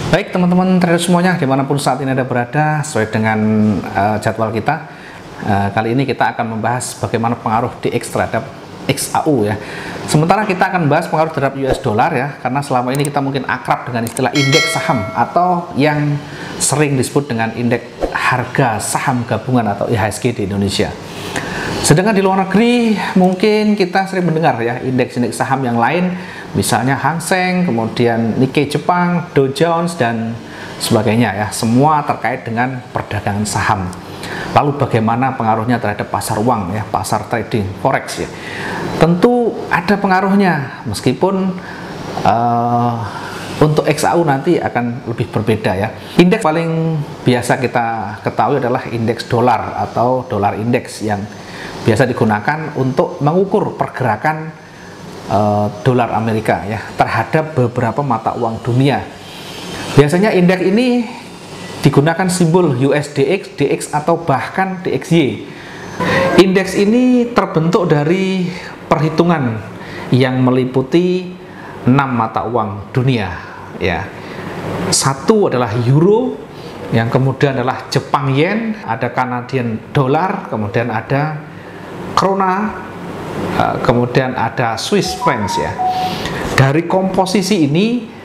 Baik teman-teman trader semuanya dimanapun saat ini Anda berada, sesuai dengan jadwal kita, kali ini kita akan membahas bagaimana pengaruh DX terhadap XAU ya. Sementara kita akan membahas pengaruh terhadap US dollar ya, karena selama ini kita mungkin akrab dengan istilah indeks saham atau yang sering disebut dengan indeks harga saham gabungan atau IHSG di Indonesia. Sedangkan di luar negeri mungkin kita sering mendengar ya indeks-indeks saham yang lain, misalnya Hang Seng, kemudian Nikkei Jepang, Dow Jones dan sebagainya ya, semua terkait dengan perdagangan saham. Lalu bagaimana pengaruhnya terhadap pasar uang ya, pasar trading forex ya. Tentu ada pengaruhnya, meskipun untuk XAU nanti akan lebih berbeda ya. Indeks paling biasa kita ketahui adalah indeks dolar atau dolar indeks yang biasa digunakan untuk mengukur pergerakan dolar Amerika ya terhadap beberapa mata uang dunia. Biasanya indeks ini digunakan simbol USDX, DX atau bahkan DXY. Indeks ini terbentuk dari perhitungan yang meliputi 6 mata uang dunia ya. Satu adalah euro, yang kemudian adalah Jepang yen, ada Canadian dollar, kemudian ada krona, kemudian ada Swiss francs ya. Dari komposisi ini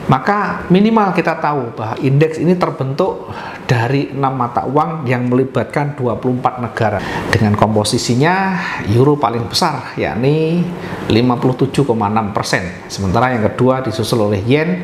maka minimal kita tahu bahwa indeks ini terbentuk dari 6 mata uang yang melibatkan 24 negara dengan komposisinya euro paling besar yakni 57,6%, sementara yang kedua disusul oleh yen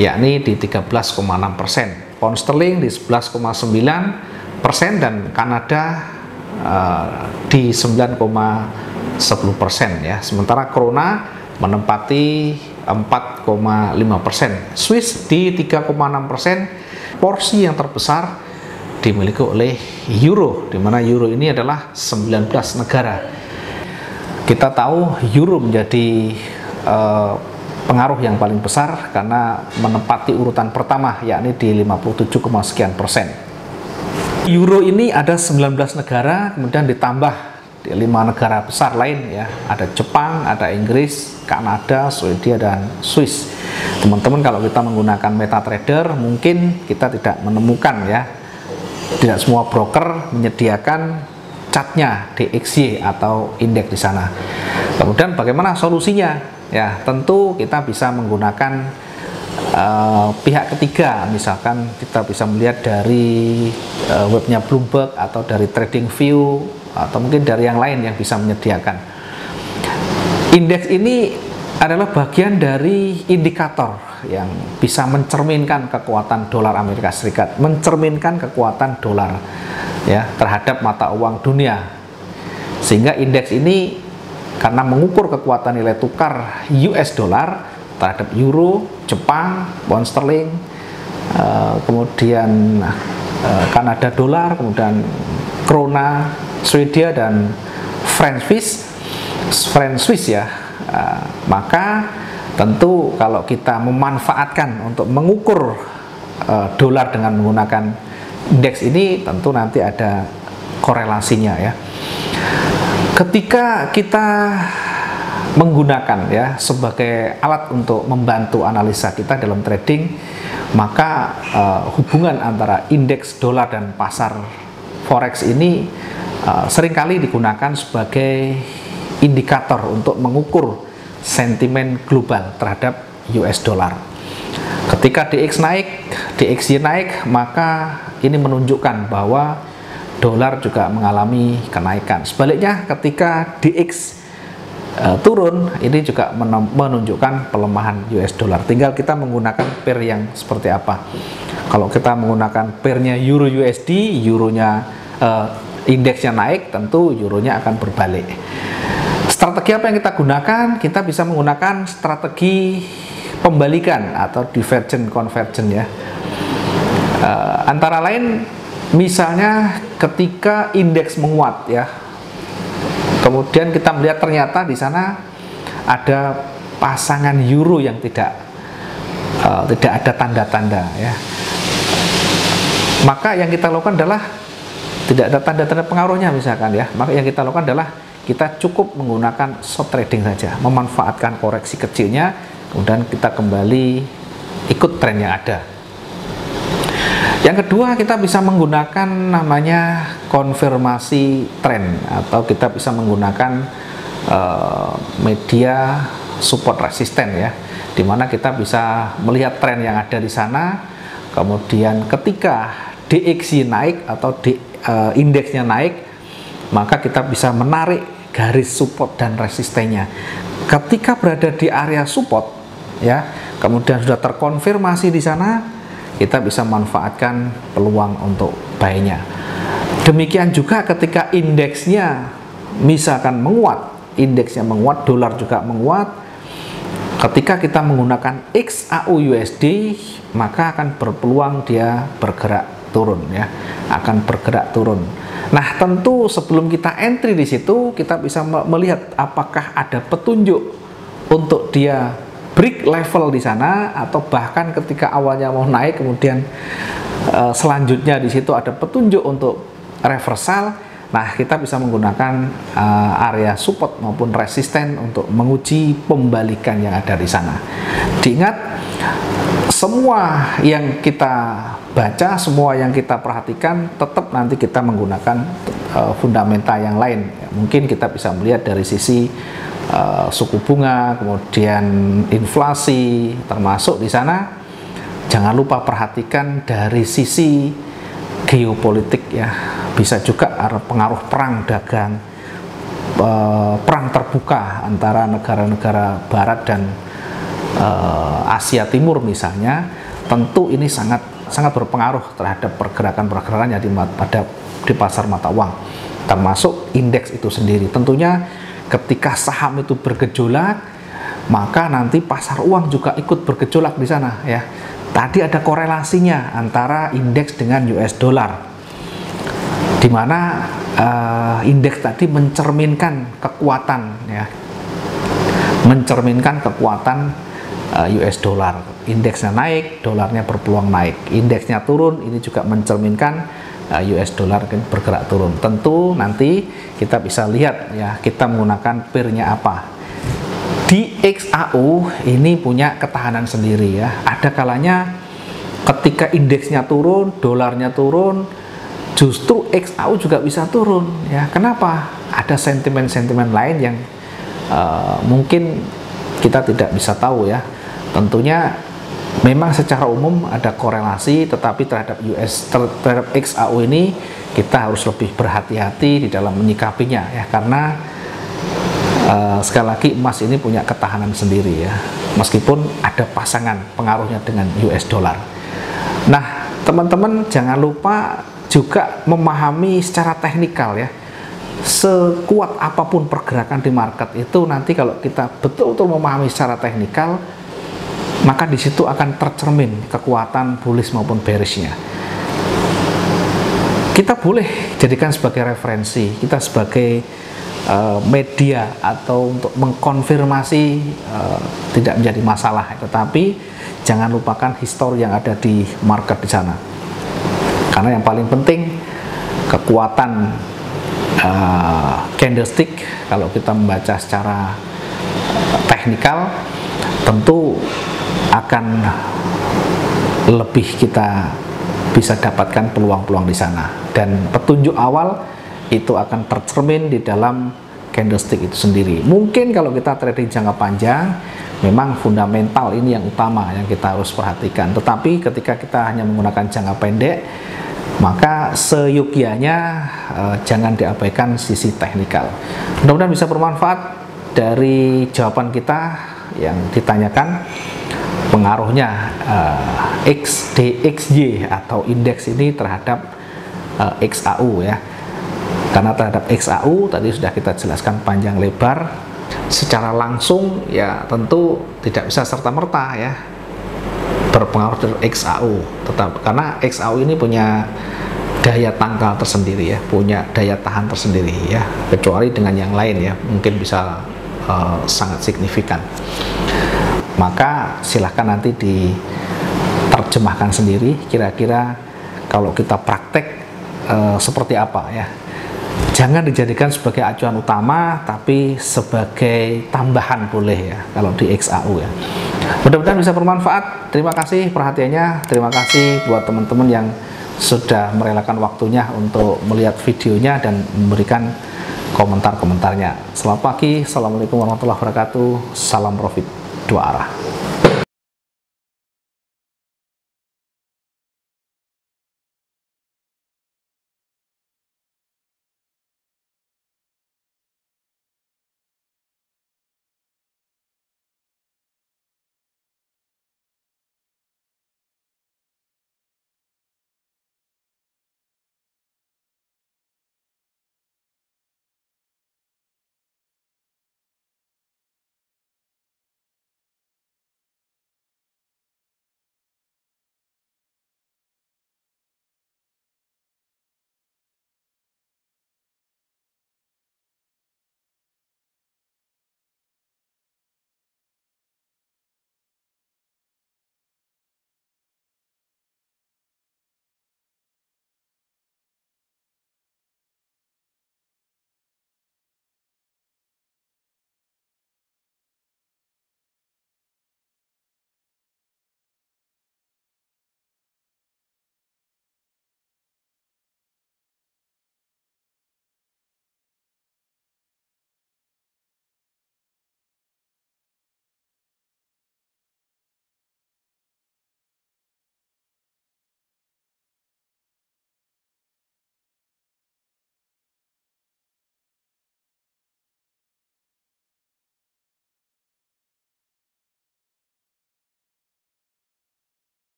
yakni di 13,6%, pound sterling di 11,9% dan Kanada di 9,10% ya, sementara krona menempati 4,5%, Swiss di 3,6%. Porsi yang terbesar dimiliki oleh euro, di mana euro ini adalah 19 negara. Kita tahu euro menjadi pengaruh yang paling besar karena menempati urutan pertama yakni di 57, sekian persen. Euro ini ada 19 negara, kemudian ditambah 5 negara besar lain ya, ada Jepang, ada Inggris, Kanada, Swedia dan Swiss. Teman-teman kalau kita menggunakan MetaTrader mungkin kita tidak menemukan ya, tidak semua broker menyediakan chartnya DXY atau indeks di sana. Kemudian bagaimana solusinya ya, tentu kita bisa menggunakan pihak ketiga, misalkan kita bisa melihat dari webnya Bloomberg atau dari TradingView atau mungkin dari yang lain yang bisa menyediakan. Indeks ini adalah bagian dari indikator yang bisa mencerminkan kekuatan dolar Amerika Serikat, mencerminkan kekuatan dolar ya terhadap mata uang dunia. Sehingga indeks ini karena mengukur kekuatan nilai tukar US dollar terhadap euro, Jepang, pound sterling, kemudian Kanada dolar, kemudian krona, Swedia dan franc Swiss ya. Maka tentu kalau kita memanfaatkan untuk mengukur dolar dengan menggunakan indeks ini, tentu nanti ada korelasinya ya. Ketika kita menggunakan ya sebagai alat untuk membantu analisa kita dalam trading, maka hubungan antara indeks dolar dan pasar forex ini seringkali digunakan sebagai indikator untuk mengukur sentimen global terhadap US dollar. Ketika DX naik, DXY naik, maka ini menunjukkan bahwa dolar juga mengalami kenaikan. Sebaliknya ketika DX turun, ini juga menunjukkan pelemahan US dollar. Tinggal kita menggunakan pair yang seperti apa. Kalau kita menggunakan pairnya euro USD, euronya indeksnya naik, tentu euronya akan berbalik. Strategi apa yang kita gunakan? Kita bisa menggunakan strategi pembalikan atau divergent convergent ya. Antara lain misalnya ketika indeks menguat ya, kemudian kita melihat ternyata di sana ada pasangan euro yang tidak ada tanda-tanda ya. Maka yang kita lakukan adalah tidak ada tanda-tanda pengaruhnya misalkan ya. Maka yang kita lakukan adalah kita cukup menggunakan short trading saja, memanfaatkan koreksi kecilnya, kemudian kita kembali ikut tren yang ada. Yang kedua, kita bisa menggunakan namanya konfirmasi tren, atau kita bisa menggunakan media support resisten ya, dimana kita bisa melihat tren yang ada di sana. Kemudian ketika DXY naik atau indeksnya naik, maka kita bisa menarik garis support dan resistennya. Ketika berada di area support ya, kemudian sudah terkonfirmasi di sana, kita bisa manfaatkan peluang untuk buy-nya. Demikian juga ketika indeksnya misalkan menguat, dolar juga menguat, ketika kita menggunakan XAU USD, maka akan berpeluang dia bergerak turun ya, akan bergerak turun. Nah, tentu sebelum kita entry di situ, kita bisa melihat apakah ada petunjuk untuk dia break level di sana, atau bahkan ketika awalnya mau naik kemudian selanjutnya di situ ada petunjuk untuk reversal. Nah, kita bisa menggunakan area support maupun resisten untuk menguji pembalikan yang ada di sana. Diingat, semua yang kita baca, semua yang kita perhatikan, tetap nanti kita menggunakan fundamental yang lain. Mungkin kita bisa melihat dari sisi suku bunga, kemudian inflasi, termasuk di sana jangan lupa perhatikan dari sisi geopolitik ya, bisa juga ada pengaruh perang dagang, perang terbuka antara negara-negara barat dan Asia Timur misalnya. Tentu ini sangat berpengaruh terhadap pergerakan-pergerakan yang di pasar mata uang, termasuk indeks itu sendiri. Tentunya ketika saham itu bergejolak, maka nanti pasar uang juga ikut bergejolak di sana ya. Tadi ada korelasinya antara indeks dengan US dollar, di mana indeks tadi mencerminkan kekuatan ya, mencerminkan kekuatan US dollar. Indeksnya naik, dolarnya berpeluang naik. Indeksnya turun, ini juga mencerminkan US dollar bergerak turun. Tentu nanti kita bisa lihat ya, kita menggunakan pair-nya apa. Di XAU ini punya ketahanan sendiri ya. Ada kalanya ketika indeksnya turun, dolarnya turun, justru XAU juga bisa turun ya. Kenapa? Ada sentimen-sentimen lain yang mungkin kita tidak bisa tahu ya. Tentunya memang secara umum ada korelasi, tetapi terhadap XAU ini kita harus lebih berhati-hati di dalam menyikapinya ya, karena sekali lagi emas ini punya ketahanan sendiri ya, meskipun ada pasangan pengaruhnya dengan US dollar. Nah, teman-teman jangan lupa juga memahami secara teknikal ya. Sekuat apapun pergerakan di market itu, nanti kalau kita betul-betul memahami secara teknikal, maka di situ akan tercermin kekuatan bullish maupun bearishnya. Kita boleh jadikan sebagai referensi, kita sebagai media atau untuk mengkonfirmasi, tidak menjadi masalah. Tetapi jangan lupakan histori yang ada di market di sana. Karena yang paling penting kekuatan candlestick, kalau kita membaca secara teknikal, tentu akan lebih kita bisa dapatkan peluang-peluang di sana, dan petunjuk awal itu akan tercermin di dalam candlestick itu sendiri. Mungkin kalau kita trading jangka panjang, memang fundamental ini yang utama yang kita harus perhatikan, tetapi ketika kita hanya menggunakan jangka pendek, maka seyogianya jangan diabaikan sisi teknikal. Mudah-mudahan bisa bermanfaat dari jawaban kita yang ditanyakan. Pengaruhnya XDXY atau indeks ini terhadap XAU ya, karena terhadap XAU tadi sudah kita jelaskan panjang lebar. Secara langsung ya tentu tidak bisa serta-merta ya berpengaruh dari XAU, tetap karena XAU ini punya daya tangkal tersendiri ya, punya daya tahan tersendiri ya, kecuali dengan yang lain ya mungkin bisa sangat signifikan. Maka silahkan nanti diterjemahkan sendiri kira-kira kalau kita praktek seperti apa ya. Jangan dijadikan sebagai acuan utama, tapi sebagai tambahan boleh ya kalau di XAU ya. Mudah-mudahan bisa bermanfaat. Terima kasih perhatiannya. Terima kasih buat teman-teman yang sudah merelakan waktunya untuk melihat videonya dan memberikan komentar-komentarnya. Selamat pagi, assalamualaikum warahmatullahi wabarakatuh, salam profit dua arah.